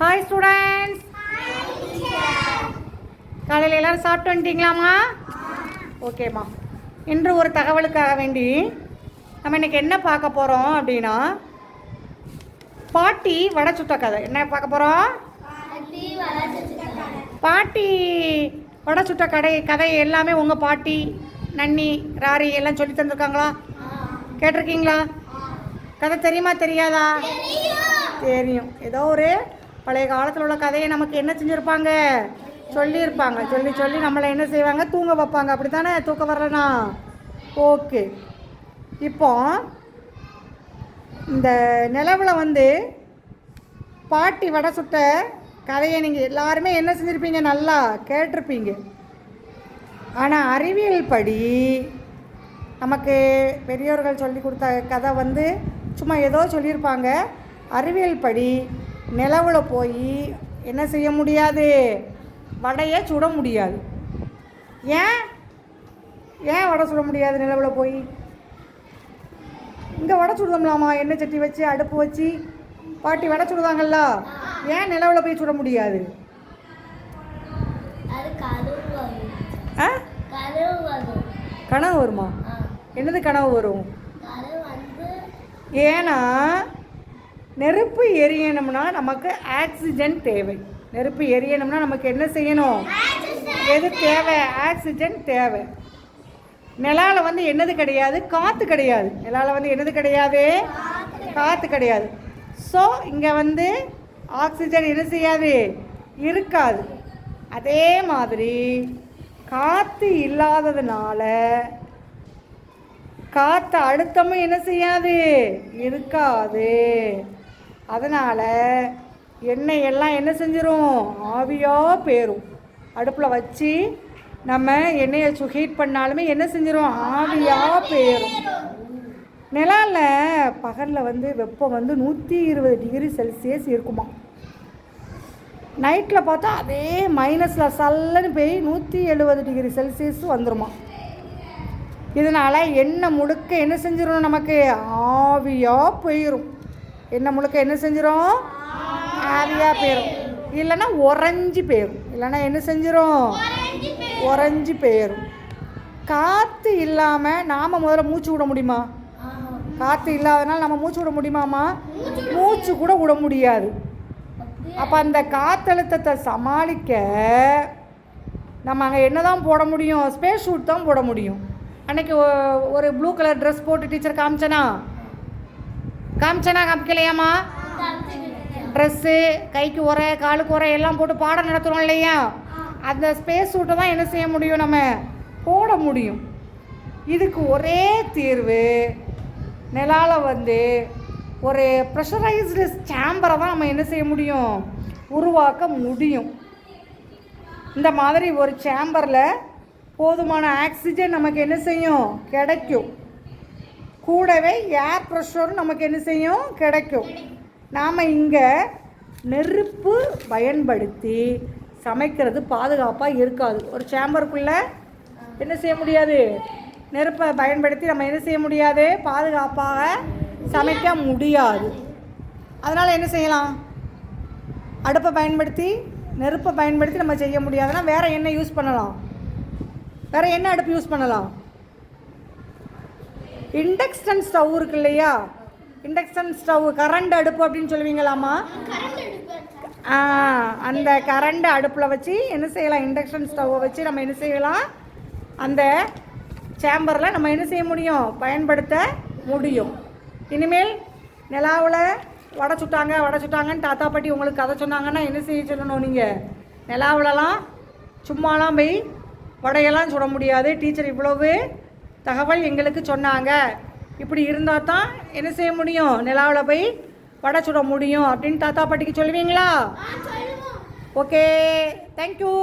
Hi students. காலையில் எல்லோரும் சாப்பிட்டு வந்துட்டீங்களாம்மா? ஓகேம்மா. இன்று ஒரு தகவலுக்காக வேண்டி நம்ம இன்றைக்கி என்ன பார்க்க போகிறோம் அப்படின்னா, பாட்டி வடை சுட்ட கதை. என்ன பார்க்க போகிறோம்? பாட்டி வடை சுட்ட கதை எல்லாமே உங்கள் பாட்டி நன்னி ராரி எல்லாம் சொல்லி தந்துருக்காங்களா? கேட்டிருக்கீங்களா? கதை தெரியுமா தெரியாதா? தெரியும். ஏதோ ஒரு பழைய காலத்தில் உள்ள கதையை நமக்கு என்ன செஞ்சுருப்பாங்க, சொல்லியிருப்பாங்க. சொல்லி சொல்லி நம்மளை என்ன செய்வாங்க, தூங்க வைப்பாங்க. அப்படி தானே? தூக்கம் வரலனா ஓகே. இப்போ இந்த நிலவில் பாட்டி வடை சுட்ட கதையை நீங்கள் எல்லாருமே என்ன செஞ்சுருப்பீங்க, நல்லா கேட்டிருப்பீங்க. ஆனால் அறிவியல் படி நமக்கு பெரியோர்கள் சொல்லி கொடுத்த கதை சும்மா ஏதோ சொல்லியிருப்பாங்க. அறிவியல் படி நிலவில் போய் என்ன செய்ய முடியாது, வடையை சுட முடியாது. ஏன் வடை சுட முடியாது? நிலவில் போய் இங்கே வடை சுடுதோம்லாமா, எண்ணெய் சட்டி வச்சு அடுப்பு வச்சு பாட்டி வடை சுடுதாங்கல்ல, ஏன் நிலவில் போய் சுட முடியாது? கனவு வருமா? என்னது கனவு வரும்? ஏன்னா நெருப்பு எரியணும்னா நமக்கு ஆக்சிஜன் தேவை. நெருப்பு எரியணும்னா நமக்கு என்ன செய்யணும்? எது தேவை? ஆக்சிஜன் தேவை. நிலாவில் என்னது கிடையாது? காற்று கிடையாது. நிலாவில் என்னது கிடையாது? காற்று கிடையாது. ஸோ இங்கே ஆக்சிஜன் என்ன செய்யாது, இருக்காது. அதே மாதிரி காற்று இல்லாததுனால காற்று அழுத்தமும் என்ன செய்யாது, இருக்காது. அதனால் எண்ணெய் எல்லாம் என்ன செஞ்சிடும், ஆவியாக போயிடும். அடுப்பில் வச்சு நம்ம எண்ணெயை ஹீட் பண்ணாலுமே என்ன செஞ்சிடும், ஆவியாக போயிடும். நிலாவில் பகலில் வெப்பம் 120 டிகிரி செல்சியஸ் இருக்குமா. நைட்டில் பார்த்தா அதே மைனஸில் சல்லுன்னு போய் 170 டிகிரி செல்சியஸ் வந்துடுமா. இதனால் எண்ணெய் முழுக்க என்ன செஞ்சிடும், நமக்கு ஆவியாக போயிடும். எண்ணெய் முழுக்க என்ன செஞ்சிடும், ஆவியாக போயிடும். இல்லைன்னா உறைஞ்சி போயிடும். இல்லைன்னா என்ன செஞ்சிடும், உறைஞ்சி போயிடும். காற்று இல்லாமல் நாம் முதல்ல மூச்சு விட முடியுமா? காற்று இல்லாதனால நம்ம மூச்சு விட முடியுமாம்மா? மூச்சு கூட விட முடியாது. அப்போ அந்த காற்றழுத்தத்தை சமாளிக்க நம்ம அங்கே என்ன தான் போட முடியும்? ஸ்பேஸ் ஷூட் தான் போட முடியும். அன்றைக்கி ஒரு ப்ளூ கலர் ட்ரெஸ் போட்டு டீச்சர் காமிச்சனா காமிக்கலையாம்மா? ட்ரெஸ்ஸு, கைக்கு உரை காலுக்கு உரை எல்லாம் போட்டு பாடம் நடத்துகிறோம் இல்லையா? அந்த ஸ்பேஸ் சூட்டை தான் என்ன செய்ய முடியும், நம்ம போட முடியும். இதுக்கு ஒரே தீர்வு, நிலாவில் ஒரு ப்ரெஷரைஸ்டு சேம்பரை தான் நம்ம என்ன செய்ய முடியும், உருவாக்க முடியும். இந்த மாதிரி ஒரு சேம்பரில் போதுமான ஆக்சிஜன் நமக்கு என்ன செய்யும், கிடைக்கும். கூடவே ஏர் ப்ரெஷரும் நமக்கு என்ன செய்யும், கிடைக்கும். நாம் இங்கே நெருப்பு பயன்படுத்தி சமைக்கிறது பாதுகாப்பாக இருக்காது. ஒரு சேம்பருக்குள்ளே என்ன செய்ய முடியாது, நெருப்பை பயன்படுத்தி நம்ம என்ன செய்ய முடியாது, பாதுகாப்பாக சமைக்க முடியாது. அதனால் என்ன செய்யலாம், அடுப்பை பயன்படுத்தி நெருப்பை பயன்படுத்தி நம்ம செய்ய முடியாதுன்னா வேறு என்ன யூஸ் பண்ணலாம்? வேறு என்ன அடுப்பு யூஸ் பண்ணலாம்? இண்டக்ஷன் ஸ்டவ் இருக்கு இல்லையா? இண்டக்ஷன் ஸ்டவ், கரண்ட் அடுப்பு அப்படின்னு சொல்லுவீங்களாம்மா? அந்த கரண்ட் அடுப்பில் வச்சு என்ன செய்யலாம், இண்டக்ஷன் ஸ்டவ்வை வச்சு நம்ம என்ன செய்யலாம், அந்த சேம்பரில் நம்ம என்ன செய்ய முடியும், பயன்படுத்த முடியும். இனிமேல் நிலாவில் வடை சுட்டாங்கன்னு தாத்தா பாட்டி உங்களுக்கு கதை சொன்னாங்கன்னா என்ன செய்ய சொல்லணும், நீங்கள் நிலாவிலலாம் சும்மாலாம் போய் வடையெல்லாம் சுட முடியாது. டீச்சர் இவ்வளவு தகவல் எங்களுக்கு சொன்னாங்க, இப்படி இருந்தால் தான் என்ன செய்ய முடியும், நிலாவில் போய் வடை சுட முடியும் அப்படின்னு தாத்தா பாட்டிக்கு சொல்லுவீங்களா? Okay, thank you.